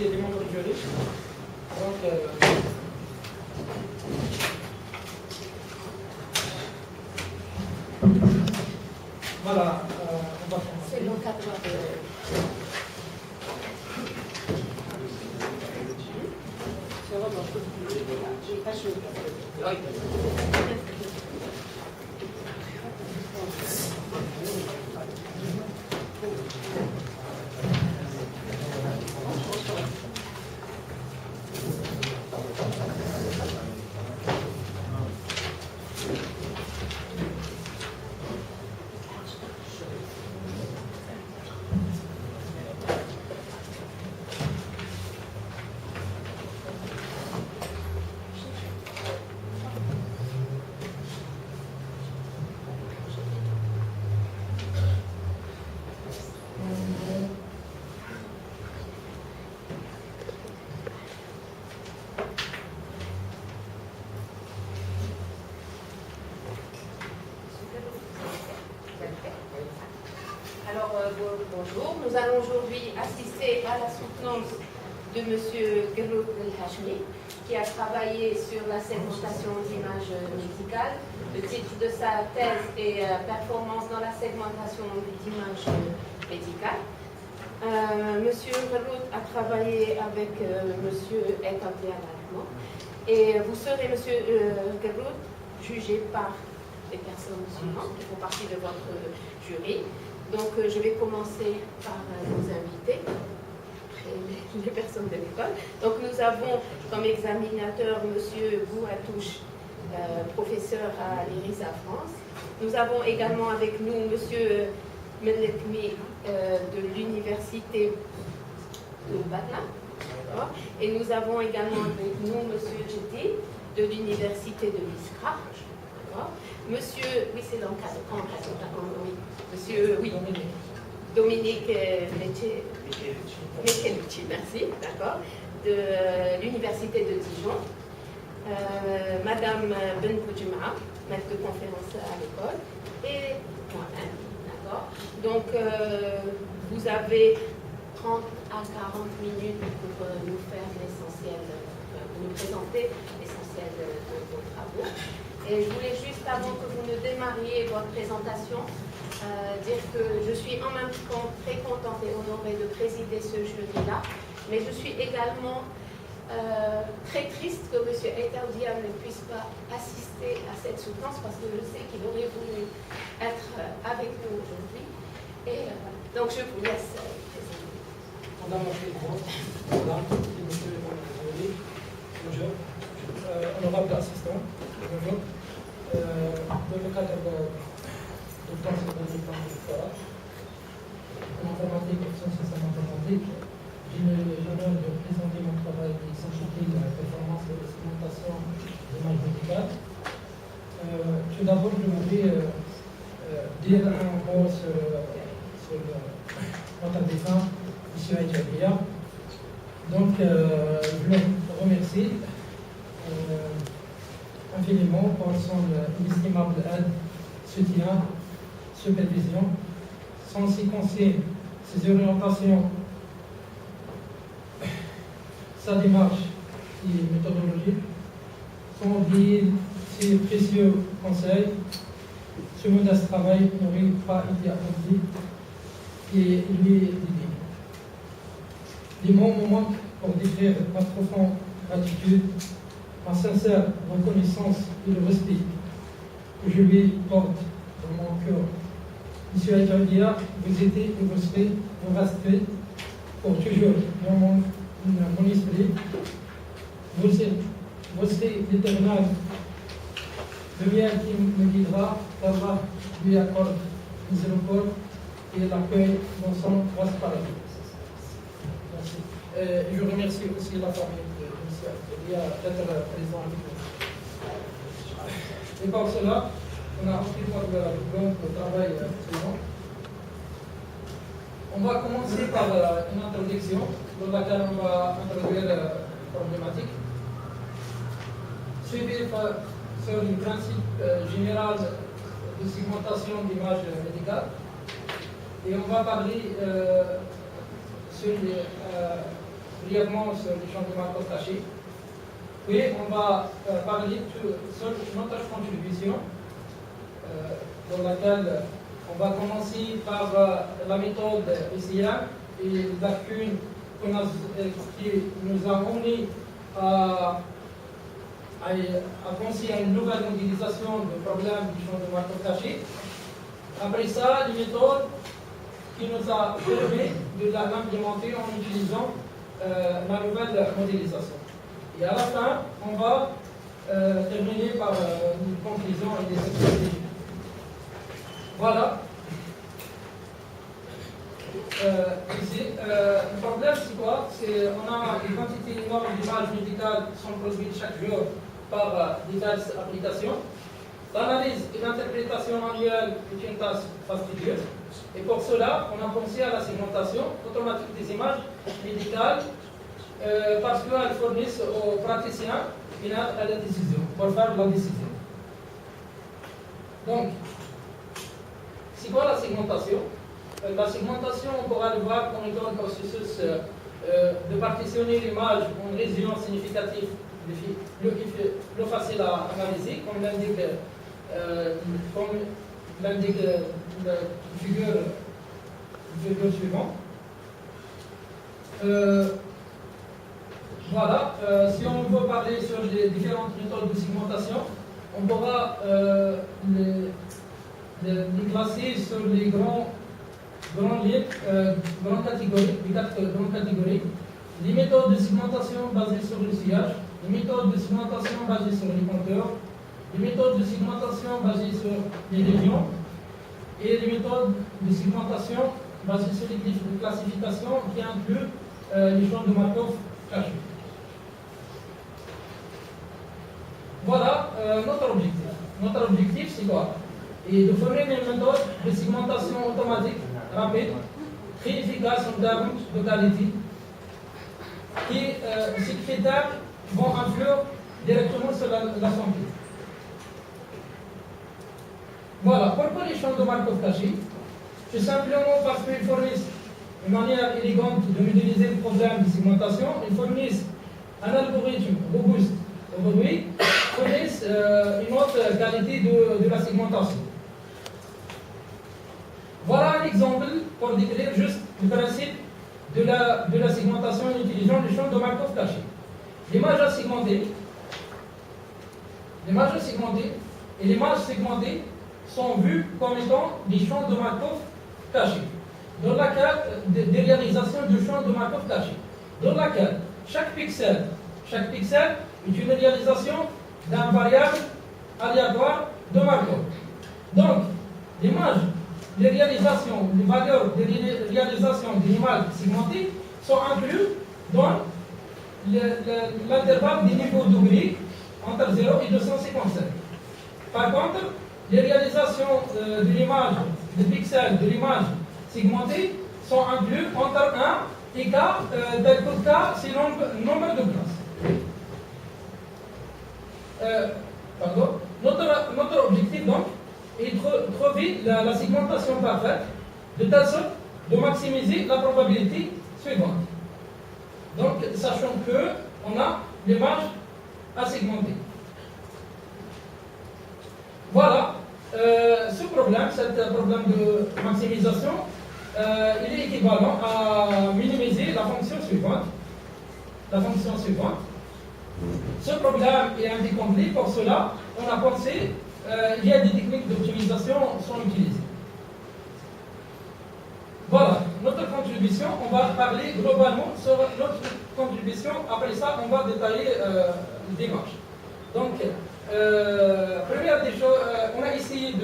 remercier les membres du jury. Donc, voilà, on va commencer. C'est l'encadrement de... Bonjour, nous allons aujourd'hui assister à la soutenance de M. Gerlout El-Hachmi, qui a travaillé sur la segmentation d'images médicales. Le titre de sa thèse est Performance dans la segmentation d'images médicales. M. Gerlout a travaillé avec M. El-Kabdi Al-Ahmad et vous serez, M. Gerlout, jugé par les personnes suivantes qui font partie de votre jury. Donc, je vais commencer par vous inviter, les personnes de l'école. Donc, nous avons comme examinateur M. Bouatouche, professeur à l'IRISA France. Nous avons également avec nous M. Melekmi de l'Université de Batna. Et nous avons également avec nous M. Djeti de l'Université de l'ISCRA. Monsieur, oui, c'est dans le cadre, oui. Monsieur, oui, Dominique Mechellucci, merci, d'accord, de l'Université de Dijon. Madame Ben Boudjouma, maître de conférence à l'école, et moi-même, d'accord. Donc, vous avez 30 à 40 minutes pour nous faire l'essentiel, pour nous présenter l'essentiel de vos travaux. Et je voulais juste, avant que vous ne démarriez votre présentation, dire que je suis en même temps très contente et honorée de présider ce jury-là, mais je suis également très triste que M. El-Kabdi ne puisse pas assister à cette soutenance parce que je sais qu'il aurait voulu être avec nous aujourd'hui. Et donc je vous laisse présenter. Madame la Présidente, Madame et Monsieur le jury, bonjour. Honorable assistant, bonjour. Dans le cadre de plan secondaire plan de doctorat en informatique et sciences informatiques, j'ai l'honneur de présenter mon travail qui s'intitule La performance de la segmentation d'images médicales. Tout d'abord, je voudrais dire un mot sur notre défunt, M. Aïdjabia. Donc, je le remercie infiniment pour son inestimable aide, soutien, supervision, son si conseil, ses orientations, sa démarche et méthodologique, son guide, ses précieux conseils, ce modeste travail n'aurait pas été accompli et lui est dédié. Les mots me manquent pour décrire ma profonde gratitude, ma sincère reconnaissance et le respect que je lui porte dans mon cœur. Monsieur Aïdjabia, vous étiez et vous resterez pour toujours dans mon esprit. Vous serez l'éternel, le mien qui me guidera, Allah lui accorde miséricorde et l'accueil dans son vaste paradis. Merci. Je remercie aussi la famille de M. Aïdjabia d'être présent avec nous. Et par cela, on a ensuite le travail suivant. On va commencer par une introduction dans laquelle on va introduire la problématique, suivi sur le principe général de segmentation d'images médicales. Et on va parler sur brièvement sur les champs de Markov cachés. Puis on va parler sur notre contribution, dans laquelle on va commencer par la méthode SIAM et les lacunes qui nous a amené à penser à une nouvelle modélisation du problème du champ de Markov caché. Après ça, les méthodes qui nous a permis de l'implémenter en utilisant la nouvelle modélisation. Et à la fin, on va terminer par une conclusion et des exercices. Voilà. Ici, le problème c'est quoi? C'est on a une quantité énorme d'images médicales qui sont produites chaque jour par diverses applications. L'analyse et l'interprétation manuelle est une tâche fastidieuse. Et pour cela, on a pensé à la segmentation automatique des images médicales parce qu'elles fournissent aux praticiens une aide à la décision, pour faire la décision. Donc, c'est quoi la segmentation? La segmentation, on pourra le voir comme étant un processus de partitionner l'image en régions significatives plus facile à analyser, comme l'indique la figure suivante. Voilà, si on veut parler sur les différentes méthodes de segmentation, on pourra les classer sur les grandes lignes, grandes catégories, les 4 grandes catégories. Les méthodes de segmentation basées sur le sillage, les méthodes de segmentation basées sur les compteurs, les méthodes de segmentation basées sur les régions et les méthodes de segmentation basées sur les classifications qui incluent les champs de Markov cachés. Voilà notre objectif. Notre objectif, c'est quoi? Et de fournir une méthode de segmentation automatique, rapide, très efficace en termes de qualité, et ces critères vont influer directement sur la santé. Voilà, pourquoi les champs de Markov cachés? C'est simplement parce qu'ils fournissent une manière élégante de modéliser le problème de segmentation, ils fournissent un algorithme robuste aujourd'hui, fournissent une haute qualité de la segmentation. Voilà un exemple pour décrire juste le principe de la segmentation en utilisant les champs de Markov cachés. L'image à segmenter et l'image segmentée sont vues comme étant des champs de Markov cachés, dans laquelle des réalisations de champs de Markov cachés, dans laquelle chaque pixel est une réalisation d'un variable aléatoire de Markov. Donc, les valeurs de réalisation d'une image segmentée sont incluses dans l'intervalle des niveaux de gris entre 0 et 257. Par contre, les réalisations de l'image, des pixels de l'image segmentée sont incluses entre 1 et k, tel que k, c'est le nombre de classes. Notre objectif donc est de trouver la segmentation parfaite de telle sorte de maximiser la probabilité suivante. Donc, sachant qu'on a l'image à segmenter. Voilà, ce problème de maximisation, il est équivalent à minimiser la fonction suivante. Ce problème est incomplet, pour cela, on a pensé il y a des techniques d'optimisation sont utilisées. Voilà, notre contribution, on va parler globalement sur notre contribution. Après ça, on va détailler les démarches. Donc, première des choses, on a essayé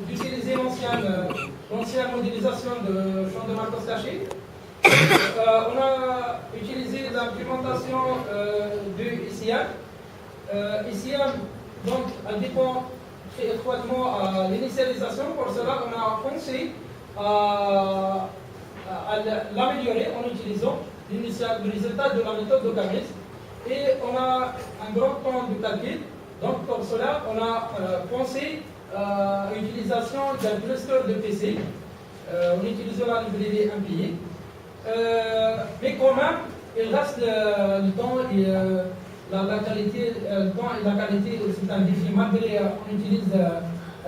d'utiliser l'ancienne modélisation de champ de Markov cachés. On a utilisé l'implémentation de SIAM. SIAM, donc, elle dépend très étroitement à l'initialisation. Pour cela, on a pensé à l'améliorer en utilisant le résultat de la méthode de Camis. Et on a un grand temps de calcul. Donc, pour cela, on a pensé à l'utilisation d'un cluster de PC en utilisant la librairie impayée. Mais quand même, il reste le temps et la qualité. Le temps et la qualité, c'est un défi malgré qu'on utilise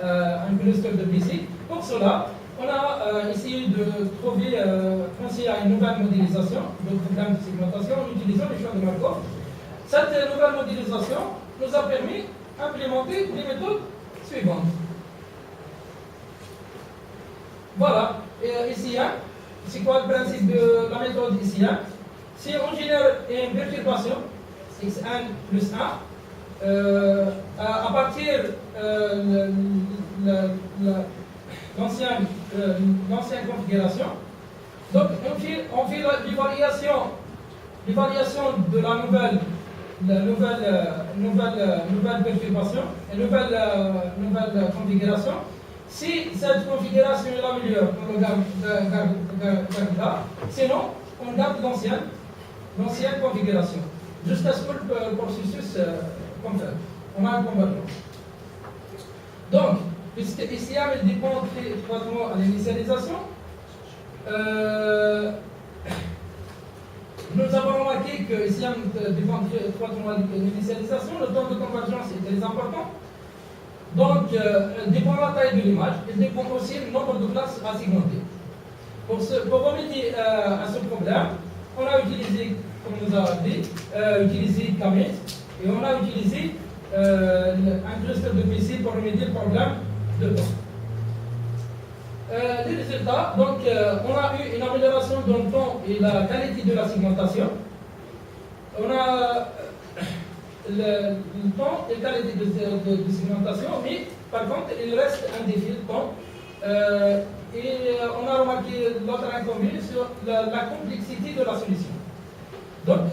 un cluster de PC. Pour cela, on a essayé de penser à une nouvelle modélisation de problème de segmentation en utilisant les champs de Markov. Cette nouvelle modélisation nous a permis d'implémenter les méthodes suivantes. Voilà, et ici, c'est quoi le principe de la méthode ici? Si on génère une perturbation, x1 plus 1, à partir l'ancienne configuration, donc on fait l'évaluation de la nouvelle perturbation, nouvelle configuration. Si cette configuration est la meilleure, on le garde là. Sinon, on garde l'ancienne configuration, jusqu'à ce que le processus confirme. On a un convergence. Donc, puisque ici, il dépend très étroitement à l'initialisation, nous avons remarqué que ici, il dépend très étroitement à l'initialisation. Le temps de convergence est très important. Donc, il dépend de la taille de l'image, il dépend aussi du nombre de classes à segmenter. Pour remédier à ce problème, on a utilisé, comme nous a dit, utilisé Commit et on a utilisé un cluster de PC pour remédier le problème de temps. Les résultats, donc, on a eu une amélioration dans le temps et la qualité de la segmentation. On a le temps et la qualité de segmentation, mais par contre, il reste un défi de temps. Et on a remarqué l'autre inconvénient sur la complexité de la solution. Donc,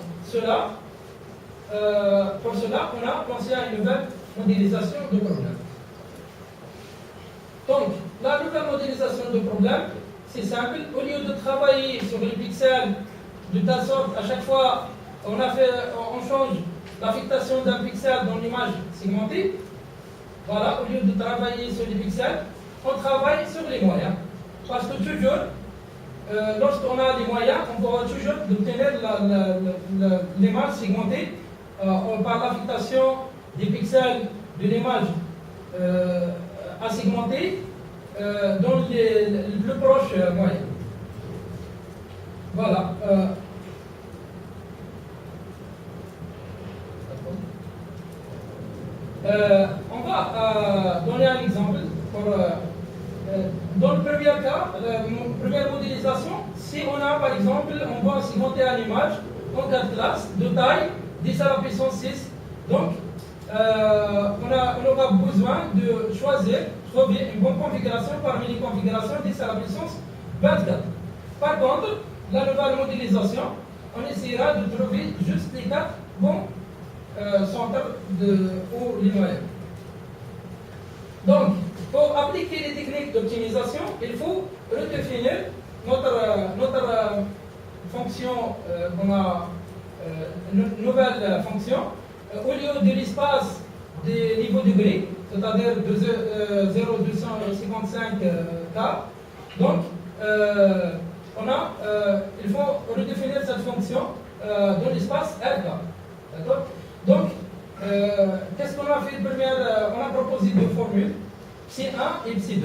pour cela, on a pensé à une nouvelle modélisation de problème. Donc, la nouvelle modélisation de problème, c'est simple. Au lieu de travailler sur les pixels de telle sorte, à chaque fois, on change l'affectation d'un pixel dans l'image segmentée. Voilà, au lieu de travailler sur les pixels, on travaille sur les moyens. Parce que toujours, lorsqu'on a des moyens, on pourra toujours obtenir l'image segmentée par l'affectation des pixels de l'image à segmenter dans le plus proche moyen. Voilà. On va donner un exemple. Dans le premier cas, première modélisation, si on a par exemple, on va segmenter une image en 4 classes de taille 10 à la puissance 6. Donc, on aura besoin de trouver une bonne configuration parmi les configurations 10 à la puissance 24. Par contre, la nouvelle modélisation, on essaiera de trouver juste les 4 bons centres ou les moyens. Donc, pour appliquer les techniques d'optimisation, il faut redéfinir notre fonction, une nouvelle fonction. Au lieu de l'espace des niveaux de grille, c'est-à-dire de 0,255K, donc il faut redéfinir cette fonction dans l'espace RK. D'accord? Donc, qu'est-ce qu'on a fait on a proposé deux formules, Ψ1 et Ψ2.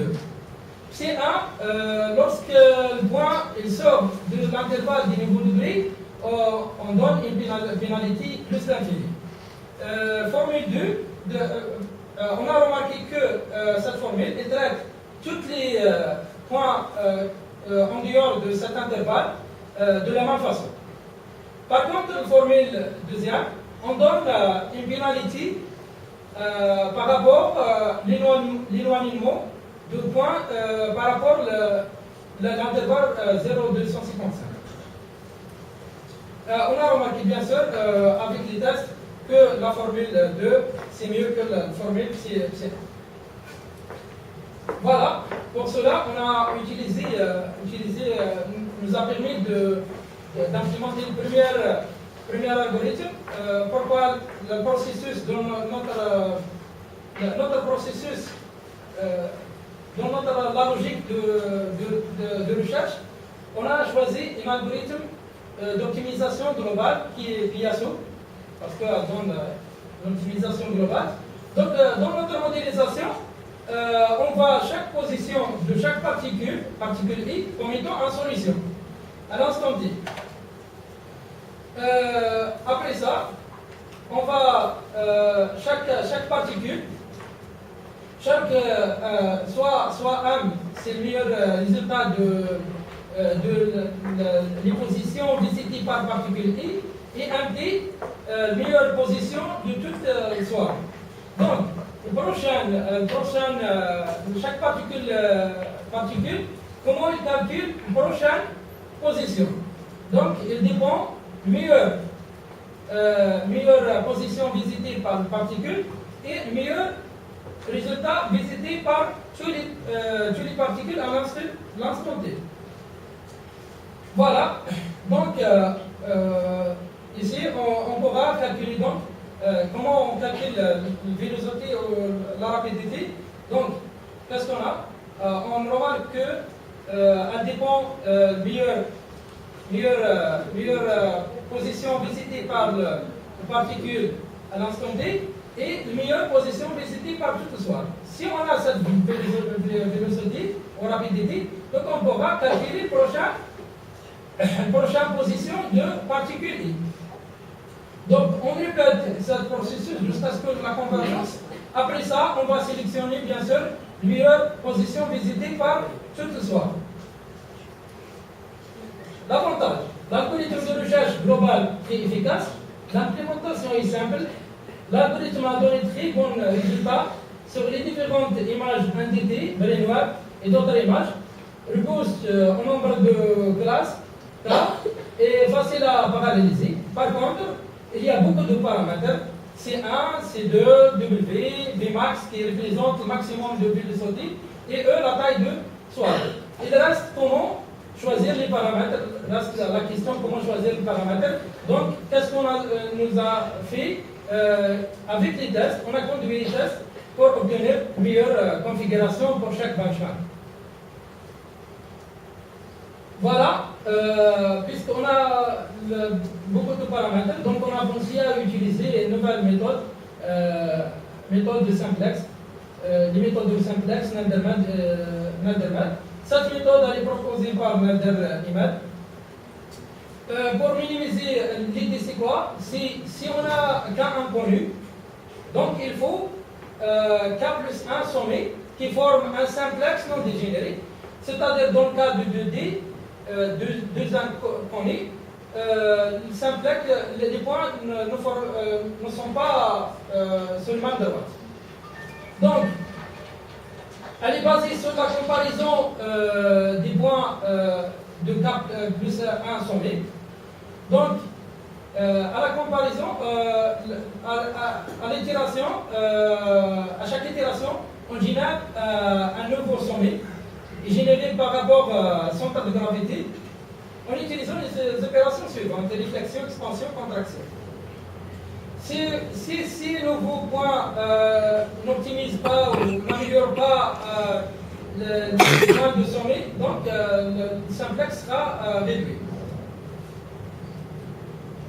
Ψ1, lorsque le point sort de l'intervalle des niveaux de grille, on donne une pénalité plus l'infini. Formule 2, on a remarqué que cette formule traite tous les points en dehors de cet intervalle de la même façon. Par contre, la formule deuxième, on donne une pénalité par rapport à l'éloignement de points par rapport à l'intervalle 0,255. On a remarqué bien sûr avec les tests que la formule 2 c'est mieux que la formule C1. Voilà, pour cela on a nous a permis d'implémenter le premier algorithme. Pourquoi le processus dans notre processus dans la logique de recherche, on a choisi un algorithme d'optimisation globale qui est PIASO, parce qu'elle donne l'optimisation globale. Donc, dans notre modélisation, on voit chaque position de chaque particule I, comme étant en solution, à l'instant T. Après ça, on va chaque particule, soit M, c'est le meilleur résultat de les positions visitées par particule I, et MT, meilleure position de toute soit. Donc, chaque particule, comment il calcule la prochaine position. Donc, il dépend meilleure position visitée par la particule et meilleur résultat visité par toutes les particules à l'instant T. Voilà. Donc, ici, on pourra calculer donc comment on calcule la vélocité ou la rapidité. Donc, qu'est-ce qu'on a? On remarque que elle dépend meilleure position visitée par la particule à l'instant T et la meilleure position visitée par toute soit. Si on a cette vélocité ou rapidité, donc on pourra calculer la prochaine position de particule I. Donc on répète ce processus jusqu'à ce que la convergence. Après ça, on va sélectionner bien sûr la meilleure position visitée par toute soit. L'avantage, l'algorithme de recherche global est efficace, l'implémentation est simple, l'algorithme a donné très bons résultats sur les différentes images NDT, brainwave et d'autres images, repose au nombre de classes, et facile à paralléliser. Par contre, il y a beaucoup de paramètres, C1, C2, W, Vmax qui représente le maximum de vélocité, et la taille de soit. Il reste comment choisir les paramètres, reste la question comment choisir les paramètres. Donc, qu'est-ce qu'on nous a fait avec les tests? On a conduit les tests pour obtenir une meilleure configuration pour chaque benchmark. Voilà, puisqu'on a beaucoup de paramètres, donc on a pensé à utiliser une nouvelle méthode de simplex, les méthodes de simplex, Neldermed. Cette méthode elle est proposée par Neldermed. Pour minimiser l'idée, c'est quoi? Si on a K1 connu, donc il faut K plus 1 sommé qui forme un simplex non dégénéré, c'est-à-dire dans le cas de 2D, deux inconnus, le simplex, les points ne sont pas sur le même droite. Donc, elle est basée sur la comparaison des points de K plus 1 sommé. Donc, à la comparaison, à l'itération, à chaque itération, on génère un nouveau sommet, généré par rapport à son centre de gravité, en utilisant les opérations suivantes, réflexion, expansion, contraction. Si le nouveau point n'optimise pas ou n'améliore pas le point de sommet, donc le simplex sera réduit.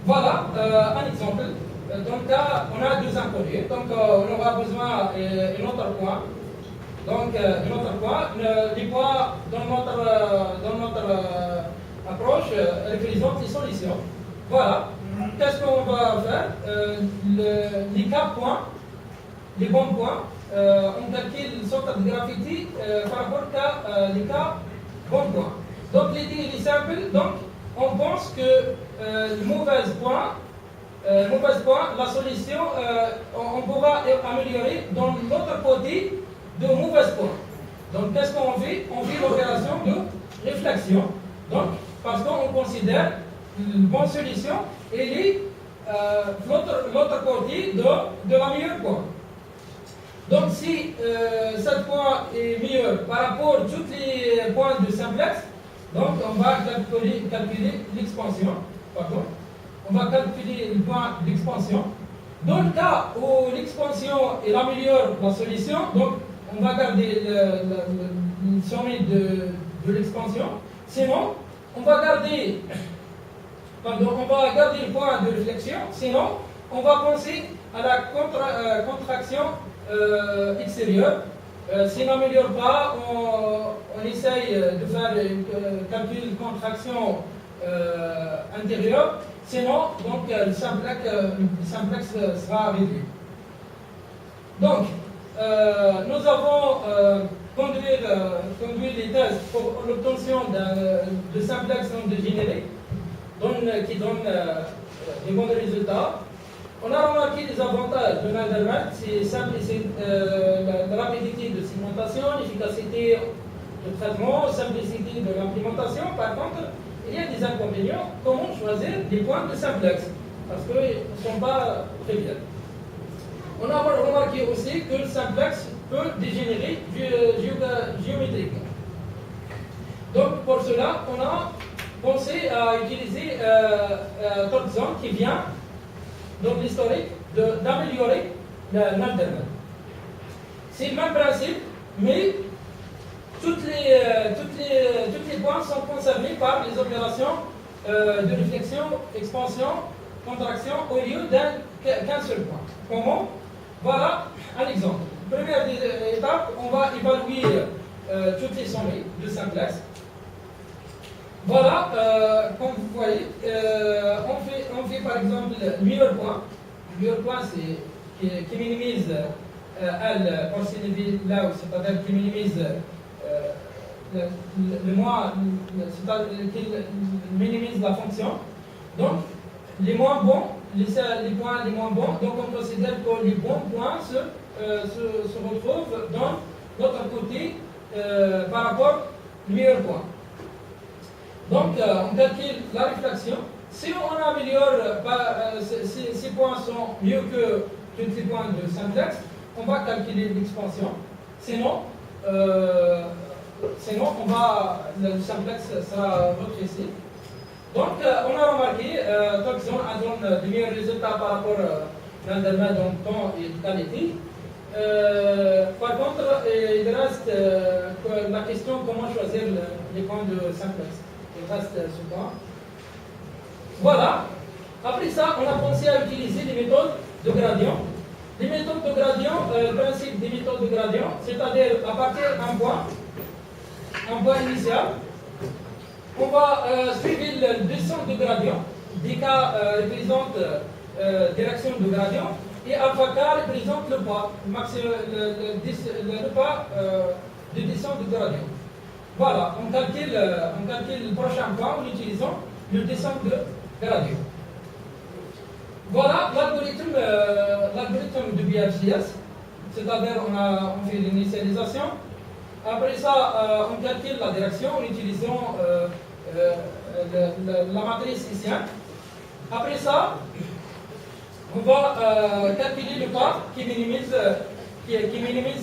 Voilà un exemple. Donc là, on a deux inconnus, donc on aura besoin d'un autre point. Donc, les points dans notre approche représentent les solutions. Voilà. Qu'est-ce qu'on va faire? Les K points, les bons points, on calcule une sorte de gravité par rapport à les K bons points. Donc, l'idée est simple. Donc, on pense que le mauvais point, la solution, on pourra améliorer dans l'autre côté de mauvais points. Donc, qu'est-ce qu'on fait? On fait l'opération de réflexion. Donc, parce qu'on considère une bonne solution et l'autre côté de la meilleure point. Donc, si ce point est mieux par rapport à tous les points de simplex, donc on va calculer l'expansion. Pardon. On va calculer le point d'expansion. Dans le cas où l'expansion améliore la solution, donc on va garder le sommet de l'expansion. Sinon, on va garder on va garder le point de réflexion, sinon on va penser à la contraction extérieure. Si on n'améliore pas, on essaye de faire un calcul de contraction intérieure, sinon donc, le simplex sera réduit. Donc, nous avons conduit les tests pour l'obtention de simplex non dégénéré qui donne des bons résultats. On a remarqué les avantages de Mandelbrot, c'est la rapidité de segmentation, l'efficacité de traitement, simplicité de l'implémentation. Par contre, il y a des inconvénients. Comment choisir des points de simplex? Parce qu'ils ne sont pas très bien. On a remarqué aussi que le simplex peut dégénérer géométriquement. Donc, pour cela, on a pensé à utiliser Tortzon qui vient donc l'historique d'améliorer l'Alderman. C'est le même principe, mais tous les points sont concernés par les opérations de réflexion, expansion, contraction au lieu qu'un seul point. Comment? Voilà un exemple. Première étape, on va évaluer toutes les sonneries de simplex. Voilà, comme vous voyez, on fait par exemple le meilleur point. Le meilleur point, c'est qui minimise L pour s'élever là où, c'est-à-dire qui minimise le moins, c'est-à-dire qui minimise la fonction. Donc, les moins bons, les points les moins bons, donc on considère que les bons points se retrouvent dans l'autre côté par rapport au meilleur point. Donc, on calcule la réflexion. Si on améliore, ces points sont mieux que tous les points de simplex, on va calculer l'expansion. Sinon, le simplex sera rétréci. Donc, on a remarqué Tortzon donne de meilleurs résultats par rapport à l'Alderman en temps et qualité. Par contre, il reste la question comment choisir les points de simplex. Il reste ce point. Voilà. Après ça, on a pensé à utiliser les méthodes de gradient. Les méthodes de gradient, le principe des méthodes de gradient, c'est-à-dire à partir d'un point initial, on va suivre le descente de gradient. Dk représente direction de gradient et alpha k représente le pas, le pas de descente de gradient. Voilà, on calcule le prochain point en utilisant le descente de gradient. Voilà l'algorithme de BFJS, c'est-à-dire on fait l'initialisation. Après ça, on calcule la direction en utilisant la matrice ici. Après ça, on va calculer le pas qui minimise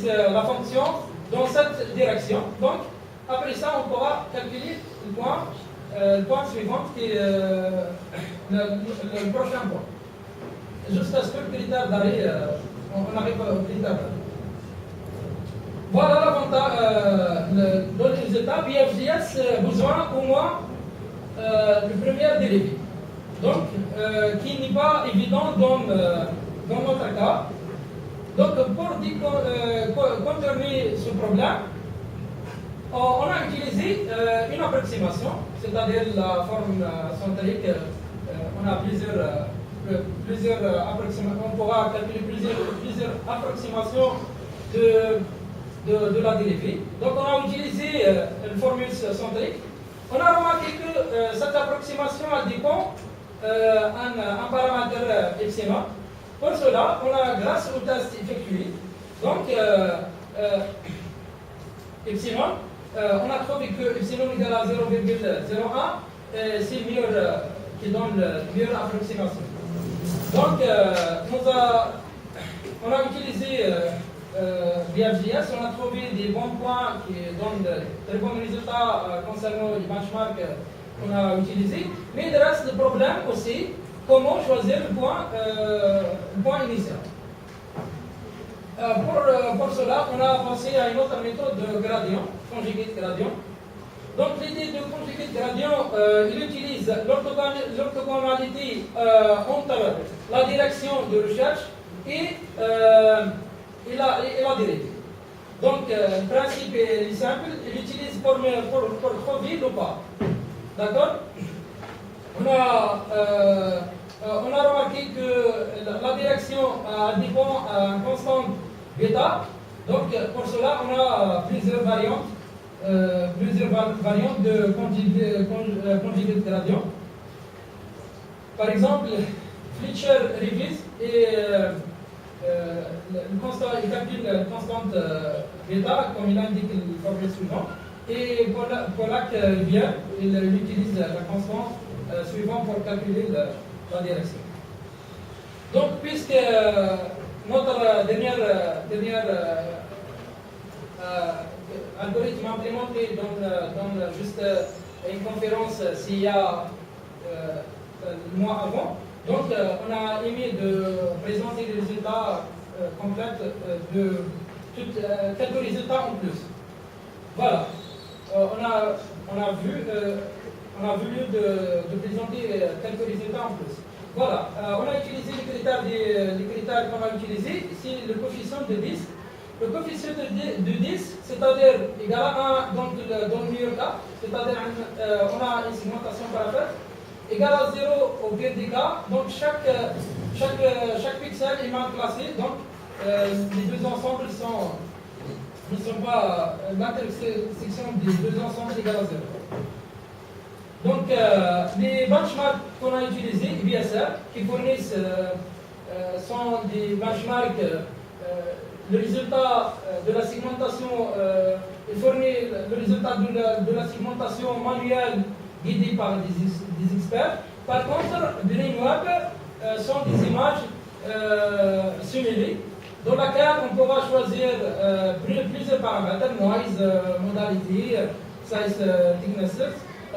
la fonction dans cette direction. Donc, après ça, on pourra calculer le point suivant qui est le prochain point. Jusqu'à ce que le critère d'arrêt, on arrive au critère d'arrêt. Voilà l'avantage, dans les résultats, BFJS besoin au moins de première dérivée. Donc, qui n'est pas évident dans notre cas. Donc, pour contourner ce problème, on a utilisé une approximation, c'est-à-dire la forme centrique. On a plusieurs approximations, on pourra calculer plusieurs approximations de la dérivée. Donc on a utilisé une formule centrique. On a remarqué que cette approximation dépend un paramètre epsilon. Pour cela, grâce au test effectué, donc epsilon, on a trouvé que epsilon égale à 0,01, c'est le meilleur qui donne la meilleure approximation. Donc, on a utilisé BFJS, on a trouvé des bons points qui donnent de très bons résultats concernant les benchmarks qu'on a utilisés. Mais il reste le problème aussi, comment choisir le point initial. Pour cela, on a pensé à une autre méthode de gradient, conjugué de gradient. Donc l'idée de conjugate gradient, il utilise l'orthogonalité entre la direction de recherche et la dérivée. Donc le principe est simple, il utilise pour profil ou pas. D'accord? On a remarqué que la direction dépend à constante bêta. Donc pour cela, on a plusieurs variantes de conjugate gradient. Par exemple, Fletcher révise et il calcule la constante bêta, comme il indique le formule suivant. Et Pollack vient, il utilise la constante suivante pour calculer la direction. Donc, puisque notre dernière algorithme implémenté donne juste une conférence s'il y a le mois avant, donc on a émis de présenter les résultats complets de quelques résultats en plus. Voilà, on a voulu de présenter quelques résultats en plus. Voilà, on a utilisé les critères qu'on a utilisés. Ici, le coefficient de 10. Le coefficient de 10, c'est-à-dire égal à 1 dans le meilleur cas, c'est-à-dire on a une segmentation parfaite, égal à 0 au pire des cas. Donc chaque pixel est mal classé, donc les deux ensembles ne sont pas, l'intersection des deux ensembles est égale à 0. Donc les benchmarks qu'on a utilisés, BSR, qui fournissent sont des benchmarks. Le résultat de la segmentation, il fournit le résultat de la segmentation manuelle guidée par des experts. Par contre, BrainWeb sont des images simulées, dans laquelle on pourra choisir plusieurs paramètres, noise, modalité, size, thickness,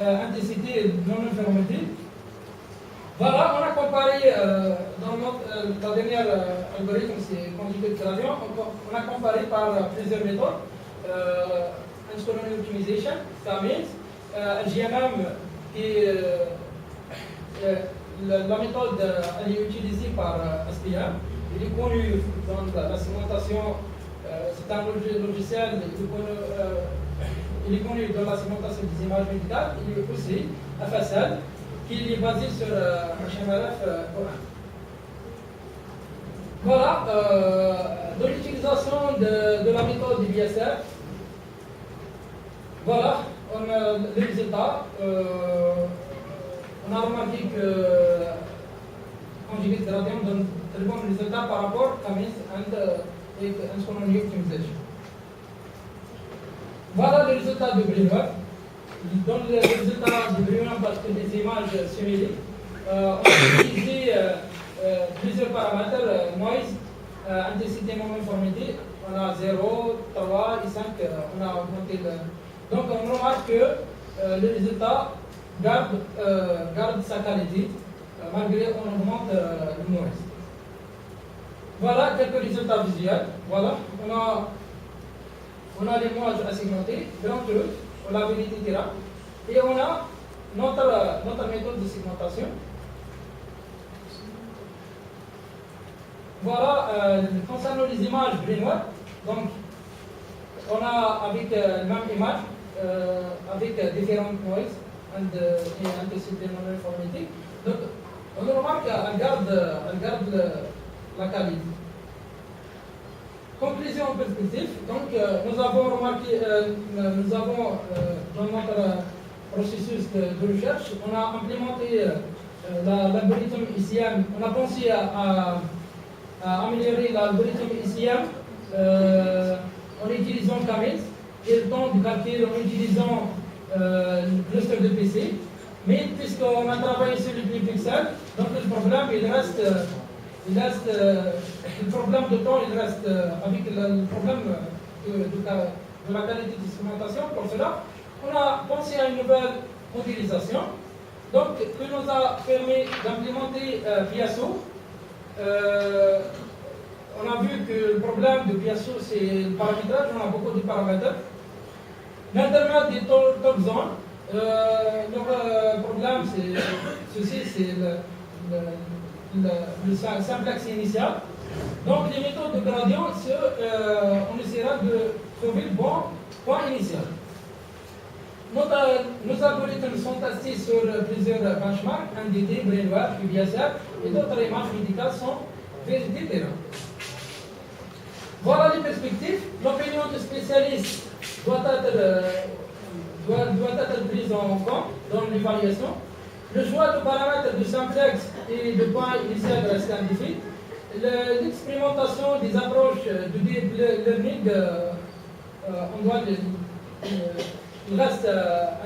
intensité, non-uniformité. Voilà, on a comparé dans la dernière algorithme, c'est conjugate gradient, on a comparé par plusieurs méthodes. Instrument optimization, ça means GMM, qui la méthode elle est utilisée par SPM. Il est connu dans la segmentation, c'est un logiciel, il est connu dans la segmentation des images médicales. Il est aussi FSL, qui est basé sur HMRF Coran. Voilà, dans l'utilisation de la méthode du BSR, voilà, on a les résultats. On a remarqué que conjugate gradient donne très bons résultats par rapport à Cummins et Instrument Optimization. Voilà les résultats de BrainWeb. Il donne les résultats de BrainWeb parce que des images simulées. On a utilisé plusieurs paramètres, noise, intensité, non-uniformité. On a 0, 3 et 5, on a augmenté le... Donc on remarque que le résultat garde sa qualité malgré qu'on augmente le noise. Voilà quelques résultats visuels. Voilà, on a les images à segmenter, grand truc, on a vérité terrain, et on a notre méthode de segmentation. Voilà, concernant les images BrainWeb, donc on a avec la même image, avec différentes noises et intensité non-uniformité. Donc on remarque qu'elle garde la qualité. Conclusion en perspective, donc nous avons remarqué, dans notre processus de recherche, on a implémenté l'algorithme ICM, on a pensé à améliorer l'algorithme ICM en utilisant Cummins et le temps de calcul en utilisant le cluster de PC. Mais puisqu'on a travaillé sur les pixels, donc le problème le problème de temps il reste avec le problème de la qualité de segmentation. Pour cela, on a pensé à une nouvelle modélisation, donc qui nous a permis d'implémenter Piasso. On a vu que le problème de Piasso, c'est le paramétrage, on a beaucoup de paramètres. L'intermède des top zones, leur problème, c'est ceci, c'est le simplex initial. Donc, les méthodes de gradient, on essaiera de trouver le bon point initial. Nos algorithmes sont testés sur plusieurs benchmarks, NDT, Brainware, QBSR, et d'autres démarches médicales sont vérifiées terrain. Voilà les perspectives. L'opinion du spécialiste doit être prise en compte dans l'évaluation. Le choix de paramètres de simplex et de point initial reste indéfini. L'expérimentation des approches de deep learning, reste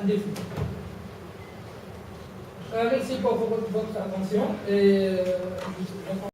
indéfini. Merci pour votre attention. Et